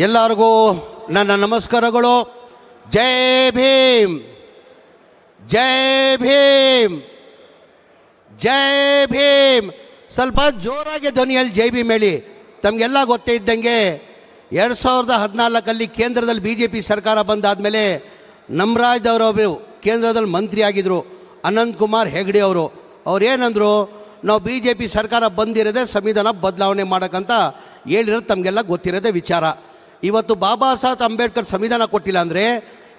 ಎಲ್ಲರಿಗೂ ನನ್ನ ನಮಸ್ಕಾರಗಳು. ಜೈ ಭೀಮ್, ಜೈ ಭೀಮ್, ಜೈ ಭೀಮ್. ಸ್ವಲ್ಪ ಜೋರಾಗಿ ಧ್ವನಿಯಲ್ಲಿ ಜೈ ಭೀಮ್ ಹೇಳಿ. ತಮಗೆಲ್ಲ ಗೊತ್ತೇ ಇದ್ದಂಗೆ 2014 ಕೇಂದ್ರದಲ್ಲಿ BJP ಸರ್ಕಾರ ಬಂದಾದಮೇಲೆ ನಮ್ರಾಜ್ದವರೊಬ್ಬರು ಕೇಂದ್ರದಲ್ಲಿ ಮಂತ್ರಿ ಆಗಿದ್ದರು, ಅನಂತ್ ಕುಮಾರ್ ಹೆಗ್ಡೆ ಅವರು. ಏನಂದರು, ನಾವು BJP ಸರ್ಕಾರ ಬಂದಿರೋದೇ ಸಂವಿಧಾನ ಬದಲಾವಣೆ ಮಾಡೋಕ್ಕಂತ ಹೇಳಿರೋದು ತಮಗೆಲ್ಲ ಗೊತ್ತಿರೋದೇ ವಿಚಾರ. ಇವತ್ತು ಬಾಬಾ ಸಾಹೇಬ್ ಅಂಬೇಡ್ಕರ್ ಸಂವಿಧಾನ ಕೊಟ್ಟಿಲ್ಲ ಅಂದರೆ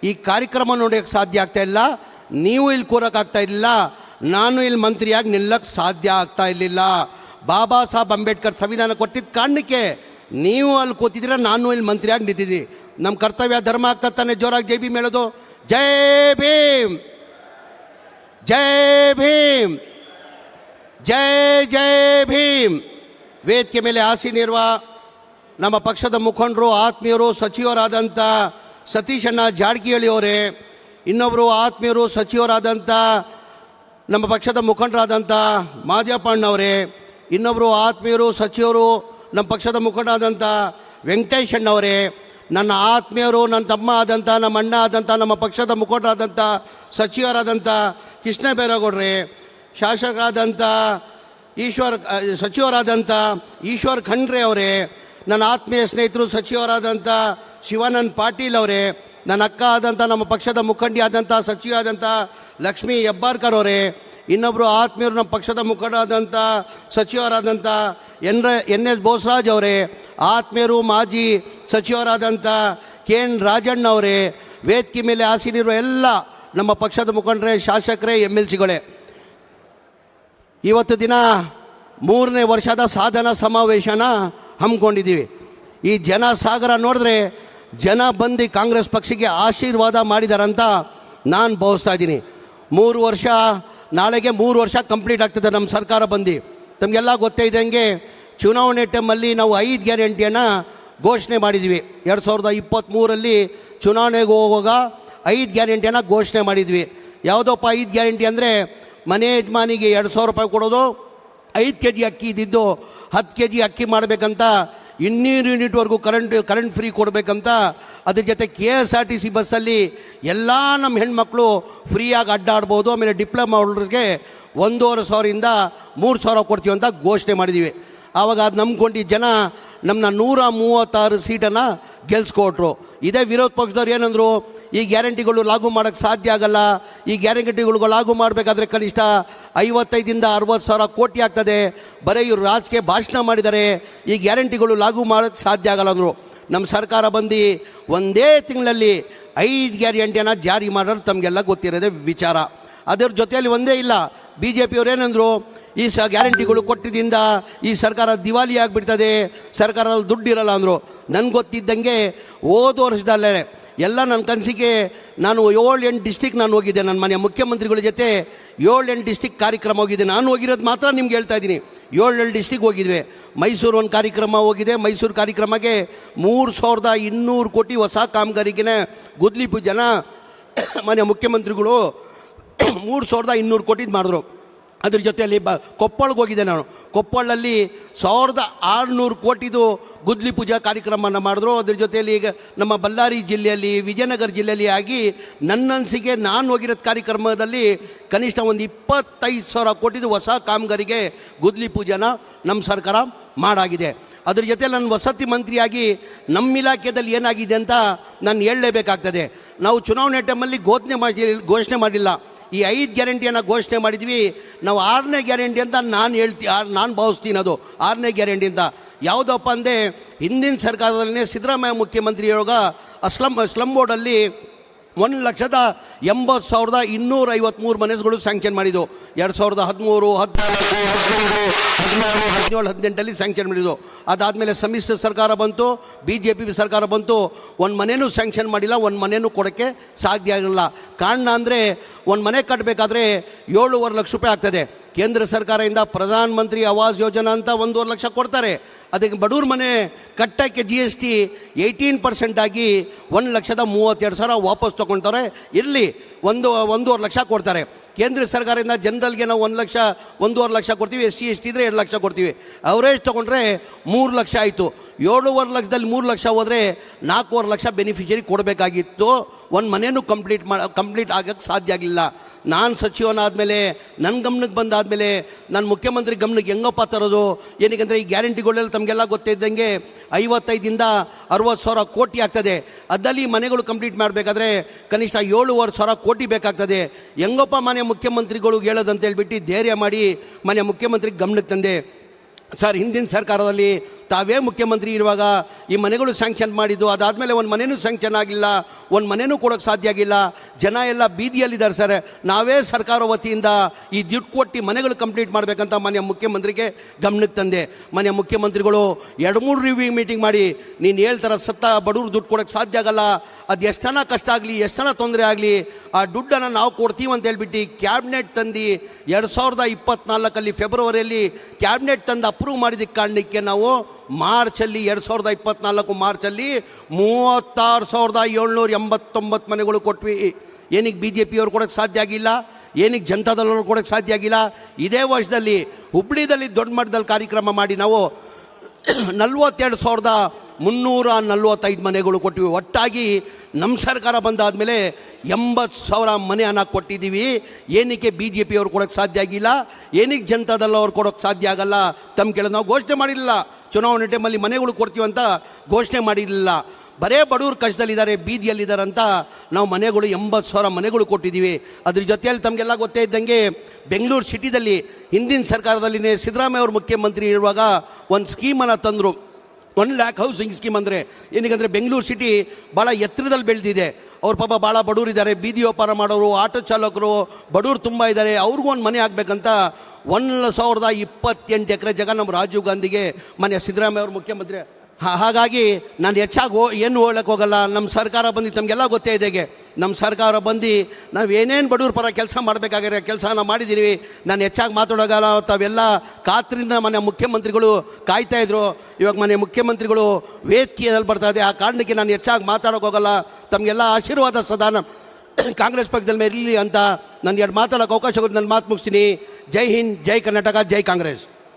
ಈ ಕಾರ್ಯಕ್ರಮ ನೋಡೋಕ್ಕೆ ಸಾಧ್ಯ ಆಗ್ತಾ ಇಲ್ಲ, ನೀವು ಇಲ್ಲಿ ಕೂರೋಕ್ಕಾಗ್ತಾ ಇಲ್ಲ, ನಾನು ಇಲ್ಲಿ ಮಂತ್ರಿಯಾಗಿ ನಿಲ್ಲಕ್ಕೆ ಸಾಧ್ಯ ಆಗ್ತಾ ಇರಲಿಲ್ಲ. ಬಾಬಾ ಸಾಹೇಬ್ ಅಂಬೇಡ್ಕರ್ ಸಂವಿಧಾನ ಕೊಟ್ಟಿದ್ದ ಕಾರಣಕ್ಕೆ ನೀವು ಅಲ್ಲಿ ಕೂತಿದ್ದೀರ, ನಾನು ಇಲ್ಲಿ ಮಂತ್ರಿಯಾಗಿ ನಿಂತಿದ್ದೀನಿ. ನಮ್ಮ ಕರ್ತವ್ಯ ಧರ್ಮ ಆಗ್ತಾ ತಾನೆ ಜೋರಾಗಿ ಜೈ ಭೀಮ್ ಹೇಳೋದು. ಜೈ ಭೀಮ್, ಜೈ ಭೀಮ್, ಜೈ ಜೈ ಭೀಮ್. ವೇದಿಕೆ ಮೇಲೆ ಆಸೀನಿರುವ ನಮ್ಮ ಪಕ್ಷದ ಮುಖಂಡರು, ಆತ್ಮೀಯರು, ಸಚಿವರಾದಂಥ ಸತೀಶಣ್ಣ ಜಾರಕಿಹೊಳಿ ಅವರೇ, ಇನ್ನೊಬ್ಬರು ಆತ್ಮೀಯರು ಸಚಿವರಾದಂಥ ನಮ್ಮ ಪಕ್ಷದ ಮುಖಂಡರಾದಂಥ ಮಾದೇವಪ್ಪಣ್ಣವರೇ, ಇನ್ನೊಬ್ಬರು ಆತ್ಮೀಯರು ಸಚಿವರು ನಮ್ಮ ಪಕ್ಷದ ಮುಖಂಡರಾದಂಥ ವೆಂಕಟೇಶಣ್ಣವರೇ, ನನ್ನ ಆತ್ಮೀಯರು, ನನ್ನ ತಮ್ಮ ಆದಂಥ, ನಮ್ಮ ಅಣ್ಣ ಆದಂಥ, ನಮ್ಮ ಪಕ್ಷದ ಮುಖಂಡರಾದಂಥ ಸಚಿವರಾದಂಥ ಕೃಷ್ಣ ಬೈರೇಗೌಡರೇ, ಶಾಸಕರಾದಂಥ ಸಚಿವರಾದಂಥ ಈಶ್ವರ್ ಖಂಡ್ರೆ ಅವರೇ, ನನ್ನ ಆತ್ಮೀಯ ಸ್ನೇಹಿತರು ಸಚಿವರಾದಂಥ ಶಿವಾನಂದ್ ಪಾಟೀಲ್ ಅವರೇ, ನನ್ನ ಅಕ್ಕ ಆದಂಥ, ನಮ್ಮ ಪಕ್ಷದ ಮುಖಂಡಿ ಆದಂಥ ಸಚಿವ ಆದಂಥ ಲಕ್ಷ್ಮೀ ಹೆಬ್ಬಾಳ್ಕರ್ ಅವರೇ, ಇನ್ನೊಬ್ಬರು ಆತ್ಮೀಯರು ನಮ್ಮ ಪಕ್ಷದ ಮುಖಂಡರಾದಂಥ ಸಚಿವರಾದಂಥ NS ಬೋಸರಾಜ್ ಅವರೇ, ಆತ್ಮೀಯರು ಮಾಜಿ ಸಚಿವರಾದಂಥ KN ರಾಜಣ್ಣ ಅವರೇ, ವೇದಿಕೆ ಮೇಲೆ ಆಸೀನಿರುವ ಎಲ್ಲ ನಮ್ಮ ಪಕ್ಷದ ಮುಖಂಡರೇ, ಶಾಸಕರೇ, MLCಗಳೇ, ಇವತ್ತು ದಿನ 3ನೇ ವರ್ಷದ ಸಾಧನಾ ಸಮಾವೇಶನ ಹಮ್ಮಿಕೊಂಡಿದ್ದೀವಿ. ಈ ಜನ ಸಾಗರ ನೋಡಿದ್ರೆ ಜನ ಬಂದು ಕಾಂಗ್ರೆಸ್ ಪಕ್ಷಕ್ಕೆ ಆಶೀರ್ವಾದ ಮಾಡಿದಾರಂತ ನಾನು ಭಾವಿಸ್ತಾ ಇದ್ದೀನಿ. 3 ವರ್ಷ, ನಾಳೆಗೆ 3 ವರ್ಷ ಕಂಪ್ಲೀಟ್ ಆಗ್ತದೆ ನಮ್ಮ ಸರ್ಕಾರ ಬಂದು. ತಮಗೆಲ್ಲ ಗೊತ್ತೇ ಇದ್ದಂಗೆ ಚುನಾವಣೆ ಟೈಮಲ್ಲಿ ನಾವು 5 ಗ್ಯಾರಂಟಿಯನ್ನು ಘೋಷಣೆ ಮಾಡಿದ್ವಿ. 2023 ಚುನಾವಣೆಗೆ ಹೋಗುವಾಗ 5 ಗ್ಯಾರಂಟಿಯನ್ನು ಘೋಷಣೆ ಮಾಡಿದ್ವಿ. ಯಾವುದಪ್ಪ 5 ಗ್ಯಾರಂಟಿ ಅಂದರೆ, ಮನೆ ಯಜಮಾನಿಗೆ 2,000 ರೂಪಾಯಿ ಕೊಡೋದು, 5 kg ಅಕ್ಕಿ ಇದ್ದಿದ್ದು 10 kg ಅಕ್ಕಿ ಮಾಡಬೇಕಂತ, 200 ಯೂನಿಟ್ವರೆಗೂ ಕರೆಂಟ್ ಫ್ರೀ ಕೊಡಬೇಕಂತ, ಅದ್ರ ಜೊತೆ KSRTC ಬಸ್ಸಲ್ಲಿ ಎಲ್ಲ ನಮ್ಮ ಹೆಣ್ಮಕ್ಳು ಫ್ರೀಯಾಗಿ ಅಡ್ಡಾಡ್ಬೋದು. ಆಮೇಲೆ ಡಿಪ್ಲೊಮಾ ಹೋಲ್ಡರ್ಗೆ 1,500ರಿಂದ 3,000 ಕೊಡ್ತೀವಿ ಅಂತ ಘೋಷಣೆ ಮಾಡಿದ್ದೀವಿ. ಆವಾಗ ಅದು ನಂಬ್ಕೊಂಡು ಜನ ನಮ್ಮನ್ನ 136 ಸೀಟನ್ನು ಗೆಲ್ಸ್ಕೊಟ್ರು. ಇದೇ ವಿರೋಧ ಪಕ್ಷದವ್ರು ಏನಂದರು, ಈ ಗ್ಯಾರಂಟಿಗಳು ಲಾಗು ಮಾಡೋಕ್ಕೆ ಸಾಧ್ಯ ಆಗಲ್ಲ, ಈ ಗ್ಯಾರಂಟಿಗಳು ಲಾಗು ಮಾಡಬೇಕಾದ್ರೆ ಕನಿಷ್ಠ 55ರಿಂದ 60,000 ಕೋಟಿ ಆಗ್ತದೆ, ಬರೀ ಇವರು ರಾಜಕೀಯ ಭಾಷಣ ಮಾಡಿದ್ದಾರೆ, ಈ ಗ್ಯಾರಂಟಿಗಳು ಲಾಗು ಮಾಡೋಕ್ಕೆ ಸಾಧ್ಯ ಆಗಲ್ಲ ಅಂದರು. ನಮ್ಮ ಸರ್ಕಾರ ಬಂದು ಒಂದೇ ತಿಂಗಳಲ್ಲಿ 5 ಗ್ಯಾರಂಟಿಯನ್ನು ಜಾರಿ ಮಾಡೋರು ತಮಗೆಲ್ಲ ಗೊತ್ತಿರೋದೇ ವಿಚಾರ. ಅದರ ಜೊತೆಯಲ್ಲಿ ಒಂದೇ ಇಲ್ಲ, BJP ಅವ್ರು ಏನಂದರು, ಈ ಗ್ಯಾರಂಟಿಗಳು ಕೊಟ್ಟಿದ್ದರಿಂದ ಈ ಸರ್ಕಾರ ದಿವಾಲಿ ಆಗಿಬಿಡ್ತದೆ, ಸರ್ಕಾರದಲ್ಲಿ ದುಡ್ಡಿರಲ್ಲ ಅಂದರು. ನನಗೆ ಗೊತ್ತಿದ್ದಂಗೆ ಹೋದ ವರ್ಷದಲ್ಲೇ ಎಲ್ಲ ನನ್ನ ಕನಸಿಗೆ ನಾನು 7-8 ಡಿಸ್ಟಿಕ್ ನಾನು ಹೋಗಿದ್ದೆ. ನನ್ನ ಮನೆಯ ಮುಖ್ಯಮಂತ್ರಿಗಳ ಜೊತೆ 7-8 ಡಿಸ್ಟಿಕ್ ಕಾರ್ಯಕ್ರಮ ಹೋಗಿದ್ದೆ. ನಾನು ಹೋಗಿರೋದು ಮಾತ್ರ ನಿಮ್ಗೆ ಹೇಳ್ತಾ ಇದ್ದೀನಿ. 7-8 ಡಿಸ್ಟಿಕ್ ಹೋಗಿದ್ವಿ. ಮೈಸೂರು ಒಂದು ಕಾರ್ಯಕ್ರಮ ಹೋಗಿದೆ. ಮೈಸೂರು ಕಾರ್ಯಕ್ರಮಕ್ಕೆ 3,200 ಕೋಟಿ ಹೊಸ ಕಾಮಗಾರಿಗೆ ಗುದ್ಲಿ ಪೂಜೆನ ಮನೆಯ ಮುಖ್ಯಮಂತ್ರಿಗಳು 3,200 ಕೋಟಿ ಮಾಡಿದ್ರು. ಅದ್ರ ಜೊತೆಯಲ್ಲಿ ಕೊಪ್ಪಳಕ್ಕೆ ಹೋಗಿದ್ದೆ ನಾನು. ಕೊಪ್ಪಳಲ್ಲಿ 1,600 ಕೋಟಿದು ಗುದ್ಲಿ ಪೂಜಾ ಕಾರ್ಯಕ್ರಮನ ಮಾಡಿದ್ರು. ಅದ್ರ ಜೊತೆಯಲ್ಲಿ ಈಗ ನಮ್ಮ ಬಳ್ಳಾರಿ ಜಿಲ್ಲೆಯಲ್ಲಿ, ವಿಜಯನಗರ ಜಿಲ್ಲೆಯಲ್ಲಿ ಆಗಿ ನನ್ನ ಅನಿಸಿಕೆ ನಾನು ಹೋಗಿರೋದು ಕಾರ್ಯಕ್ರಮದಲ್ಲಿ ಕನಿಷ್ಠ ಒಂದು 25,000 ಕೋಟಿದು ಹೊಸ ಕಾಮಗಾರಿಗೆ ಗುದ್ಲಿ ಪೂಜೆನ ನಮ್ಮ ಸರ್ಕಾರ ಮಾಡಾಗಿದೆ. ಅದ್ರ ಜೊತೆ ನಾನು ವಸತಿ ಮಂತ್ರಿಯಾಗಿ ನಮ್ಮ ಇಲಾಖೆಯಲ್ಲಿ ಏನಾಗಿದೆ ಅಂತ ನಾನು ಹೇಳಲೇಬೇಕಾಗ್ತದೆ. ನಾವು ಚುನಾವಣೆ ಟೈಮಲ್ಲಿ ಘೋಷಣೆ ಮಾಡಿಲ್ಲ, ಈ 5 ಗ್ಯಾರಂಟಿಯನ್ನು ಘೋಷಣೆ ಮಾಡಿದ್ವಿ. ನಾವು 6ನೇ ಗ್ಯಾರಂಟಿ ಅಂತ ನಾನು ಭಾವಿಸ್ತೀನಿ. ಅದು 6ನೇ ಗ್ಯಾರಂಟಿ ಅಂತ ಯಾವುದಪ್ಪ ಅಂದರೆ, ಹಿಂದಿನ ಸರ್ಕಾರದಲ್ಲೇ ಸಿದ್ದರಾಮಯ್ಯ ಮುಖ್ಯಮಂತ್ರಿ ಇರುವಾಗ ಸ್ಲಮ್ ಬೋರ್ಡಲ್ಲಿ 1,80,253 ಮನೆಗಳು ಸ್ಯಾಂಕ್ಷನ್ ಮಾಡಿದ್ದು. 2013, 2014, 2017 ಸ್ಯಾಂಕ್ಷನ್ ಮಾಡಿದ್ದು. ಅದಾದಮೇಲೆ ಸಮ್ಮಿಶ್ರ ಸರ್ಕಾರ ಬಂತು, BJP ಸರ್ಕಾರ ಬಂತು, ಒಂದು ಮನೆಯೂ ಸ್ಯಾಂಕ್ಷನ್ ಮಾಡಿಲ್ಲ, ಒಂದು ಮನೆಯೂ ಕೊಡೋಕ್ಕೆ ಸಾಧ್ಯ ಆಗಿಲ್ಲ. ಕಾರಣ ಅಂದರೆ, ಒಂದು ಮನೆ ಕಟ್ಟಬೇಕಾದ್ರೆ 7.5 ಲಕ್ಷ ರೂಪಾಯಿ ಆಗ್ತದೆ. ಕೇಂದ್ರ ಸರ್ಕಾರದಿಂದ ಪ್ರಧಾನ ಮಂತ್ರಿ ಆವಾಸ್ ಯೋಜನಾ ಅಂತ 1.5 ಲಕ್ಷ ಕೊಡ್ತಾರೆ. ಅದಕ್ಕೆ ಬಡವ್ರ ಮನೆ ಕಟ್ಟಕ್ಕೆ GST 18% ಆಗಿ 1,32,000 ವಾಪಸ್ ತೊಗೊಳ್ತಾರೆ. ಇರಲಿ, 1.5 ಲಕ್ಷ ಕೊಡ್ತಾರೆ. ಕೇಂದ್ರ ಸರ್ಕಾರದಿಂದ ಜನರಲ್ಗೆ ನಾವು 1 ಲಕ್ಷ 1.5 ಲಕ್ಷ ಕೊಡ್ತೀವಿ, SC ST ಇದ್ದರೆ 2 ಲಕ್ಷ ಕೊಡ್ತೀವಿ. ಅವರೇಜ್ ತೊಗೊಂಡ್ರೆ 3 ಲಕ್ಷ ಆಯಿತು. 7.5 ಲಕ್ಷದಲ್ಲಿ 3 ಲಕ್ಷ ಹೋದರೆ 4.5 ಲಕ್ಷ ಬೆನಿಫಿಷರಿ ಕೊಡಬೇಕಾಗಿತ್ತು. ಒಂದು ಮನೆಯೂ ಕಂಪ್ಲೀಟ್ ಆಗೋಕ್ಕೆ ಸಾಧ್ಯ ಆಗಲಿಲ್ಲ. ನಾನು ಸಚಿವನಾದಮೇಲೆ ನನ್ನ ಗಮನಕ್ಕೆ ಬಂದಾದಮೇಲೆ ನಾನು ಮುಖ್ಯಮಂತ್ರಿ ಗಮನಕ್ಕೆ ಹೆಂಗಪ್ಪ ತರೋದು, ಏನಕ್ಕೆ ಈ ಗ್ಯಾರಂಟಿಗಳೆಲ್ಲ ತಮಗೆಲ್ಲ ಗೊತ್ತಿದ್ದಂಗೆ 55ರಿಂದ 60 ಸಾವಿರ ಕೋಟಿ ಆಗ್ತದೆ. ಅದಲ್ಲಿ ಮನೆಗಳು ಕಂಪ್ಲೀಟ್ ಮಾಡಬೇಕಾದ್ರೆ ಕನಿಷ್ಠ 7.5 ಸಾವಿರ ಕೋಟಿ ಬೇಕಾಗ್ತದೆ. ಹೆಂಗಪ್ಪ ಮನೆ ಮುಖ್ಯಮಂತ್ರಿಗಳು ಹೇಳೋದಂತ ಹೇಳ್ಬಿಟ್ಟು ಧೈರ್ಯ ಮಾಡಿ ಮನೆ ಮುಖ್ಯಮಂತ್ರಿಗೆ ಗಮನಕ್ಕೆ ತಂದೆ. ಸರ್, ಹಿಂದಿನ ಸರ್ಕಾರದಲ್ಲಿ ತಾವೇ ಮುಖ್ಯಮಂತ್ರಿ ಇರುವಾಗ ಈ ಮನೆಗಳು ಸ್ಯಾಂಕ್ಷನ್ ಮಾಡಿದ್ದು, ಅದಾದಮೇಲೆ ಒಂದು ಮನೆಯೂ ಸ್ಯಾಂಕ್ಷನ್ ಆಗಿಲ್ಲ, ಒಂದು ಮನೆಯೂ ಕೊಡೋಕ್ಕೆ ಸಾಧ್ಯ ಆಗಿಲ್ಲ. ಜನ ಎಲ್ಲ ಬೀದಿಯಲ್ಲಿದ್ದಾರೆ ಸರ್. ನಾವೇ ಸರ್ಕಾರ ವತಿಯಿಂದ ಈ ದುಡ್ಡು ಕೊಟ್ಟು ಮನೆಗಳು ಕಂಪ್ಲೀಟ್ ಮಾಡಬೇಕಂತ ಮನೆಯ ಮುಖ್ಯಮಂತ್ರಿಗೆ ಗಮನಕ್ಕೆ ತಂದೆ. ಮನೆಯ ಮುಖ್ಯಮಂತ್ರಿಗಳು 2-3 ರಿವ್ಯೂ ಮೀಟಿಂಗ್ ಮಾಡಿ ನೀನು ಹೇಳ್ತಾರ ಸತ್ತ ಬಡವ್ರು ದುಡ್ಡು ಕೊಡೋಕ್ಕೆ ಸಾಧ್ಯ ಆಗಲ್ಲ, ಅದು ಎಷ್ಟು ಜನ ಕಷ್ಟ ಆಗಲಿ, ಎಷ್ಟು ಜನ ತೊಂದರೆ ಆಗಲಿ, ಆ ದುಡ್ಡನ್ನು ನಾವು ಕೊಡ್ತೀವಿ ಅಂತ ಹೇಳ್ಬಿಟ್ಟು ಕ್ಯಾಬಿನೆಟ್ ತಂದು 2024 ಫೆಬ್ರವರಿಯಲ್ಲಿ ಕ್ಯಾಬಿನೆಟ್ ತಂದು ಅಪ್ರೂವ್ ಮಾಡಿದ್ದಕ್ಕೆ ಕಾರಣಕ್ಕೆ ನಾವು ಮಾರ್ಚಲ್ಲಿ 2024 ಮಾರ್ಚಲ್ಲಿ 36,789 ಮನೆಗಳು ಕೊಟ್ವಿ. ಏನಕ್ಕೆ BJP ಅವ್ರು ಕೊಡೋಕ್ಕೆ ಸಾಧ್ಯ ಆಗಿಲ್ಲ, ಏನಕ್ಕೆ ಜನತಾದಳವ್ರು ಕೊಡೋಕ್ಕೆ ಸಾಧ್ಯ ಆಗಿಲ್ಲ? ಇದೇ ವರ್ಷದಲ್ಲಿ ಹುಬ್ಳಿದಲ್ಲಿ ದೊಡ್ಡ ಮಟ್ಟದಲ್ಲಿ ಕಾರ್ಯಕ್ರಮ ಮಾಡಿ ನಾವು 42,345 ಮನೆಗಳು ಕೊಟ್ಟಿವಿ. ಒಟ್ಟಾಗಿ ನಮ್ಮ ಸರ್ಕಾರ ಬಂದಾದಮೇಲೆ 80,000 ಮನೆ ಹಣ ಕೊಟ್ಟಿದ್ದೀವಿ. ಏನಕ್ಕೆ BJP ಅವ್ರು ಕೊಡೋಕ್ಕೆ ಸಾಧ್ಯ ಆಗಿಲ್ಲ, ಏನಕ್ಕೆ ಜನತಾದಳ ಅವ್ರು ಕೊಡೋಕ್ಕೆ ಸಾಧ್ಯ ಆಗಲ್ಲ? ತಮ್ಮ ಕೇಳೋದು ನಾವು ಘೋಷಣೆ ಮಾಡಿರಲಿಲ್ಲ, ಚುನಾವಣೆ ಟೈಮಲ್ಲಿ ಮನೆಗಳು ಕೊಡ್ತೀವಿ ಅಂತ ಘೋಷಣೆ ಮಾಡಿರಲಿಲ್ಲ. ಬರೇ ಬಡವ್ರು ಕಷ್ಟದಲ್ಲಿದ್ದಾರೆ, ಬೀದಿಯಲ್ಲಿದ್ದಾರೆ ಅಂತ ನಾವು ಮನೆಗಳು 80,000 ಮನೆಗಳು ಕೊಟ್ಟಿದ್ದೀವಿ. ಅದ್ರ ಜೊತೆಯಲ್ಲಿ ತಮಗೆಲ್ಲ ಗೊತ್ತೇ ಇದ್ದಂಗೆ ಬೆಂಗಳೂರು ಸಿಟಿದಲ್ಲಿ ಹಿಂದಿನ ಸರ್ಕಾರದಲ್ಲಿನೇ ಸಿದ್ದರಾಮಯ್ಯ ಅವರು ಮುಖ್ಯಮಂತ್ರಿ ಇರುವಾಗ ಒಂದು ಸ್ಕೀಮನ್ನು ತಂದರು. 1 ಲ್ಯಾಕ್ ಹೌಸಿಂಗ್ ಸ್ಕೀಮ್. ಅಂದರೆ ಏನಕ್ಕೆ ಬೆಂಗಳೂರು ಸಿಟಿ ಭಾಳ ಎತ್ತರದಲ್ಲಿ ಬೆಳೆದಿದೆ. ಅವ್ರ ಪಾಪ ಭಾಳ ಬಡವರಿದ್ದಾರೆ, ಬೀದಿ ವ್ಯಾಪಾರ ಮಾಡೋರು, ಆಟೋ ಚಾಲಕರು, ಬಡವರು ತುಂಬ ಇದ್ದಾರೆ. ಅವ್ರಿಗೂ ಒಂದು ಮನೆ ಆಗಬೇಕಂತ 1,028 ಎಕರೆ ಜಾಗ ನಮ್ಮ ರಾಜೀವ್ ಗಾಂಧಿಗೆ ಮನೆ ಸಿದ್ದರಾಮಯ್ಯ ಅವರು ಮುಖ್ಯಮಂತ್ರಿ. ಹಾಗಾಗಿ ನಾನು ಹೆಚ್ಚಾಗಿ ಏನು ಹೇಳಕ್ಕೆ ಹೋಗಲ್ಲ. ನಮ್ಮ ಸರ್ಕಾರ ಬಂದು ತಮಗೆಲ್ಲ ಗೊತ್ತೇ ಇದೆಗೆ ನಮ್ಮ ಸರ್ಕಾರ ಬಂದು ನಾವು ಏನೇನು ಬಡವ್ರ ಪರ ಕೆಲಸ ಮಾಡಬೇಕಾಗಿರೋ ಕೆಲಸನ ಮಾಡಿದ್ದೀವಿ. ನಾನು ಹೆಚ್ಚಾಗಿ ಮಾತಾಡೋಗಲ್ಲ. ತಾವೆಲ್ಲ ಕಾತ್ರಿಂದ ಮನೆ ಮುಖ್ಯಮಂತ್ರಿಗಳು ಕಾಯ್ತಾಯಿದ್ರು. ಇವಾಗ ಮನೆ ಮುಖ್ಯಮಂತ್ರಿಗಳು ವೇದಿಕೆಯಲ್ಲಿ ಬರ್ತಾಯಿದೆ. ಆ ಕಾರಣಕ್ಕೆ ನಾನು ಹೆಚ್ಚಾಗಿ ಮಾತಾಡೋಕೆ ಹೋಗಲ್ಲ. ತಮಗೆಲ್ಲ ಆಶೀರ್ವಾದ ಸದಾ ಕಾಂಗ್ರೆಸ್ ಪಕ್ಷದ ಮೇಲೆ ಇರಲಿ ಅಂತ ನಾನು 2 ಮಾತಾಡೋಕೆ ಅವಕಾಶ ಕೊಟ್ಟು ನನ್ನ ಮಾತು ಮುಗಿಸ್ತೀನಿ. ಜೈ ಹಿಂದ್, ಜೈ ಕರ್ನಾಟಕ, ಜೈ ಕಾಂಗ್ರೆಸ್.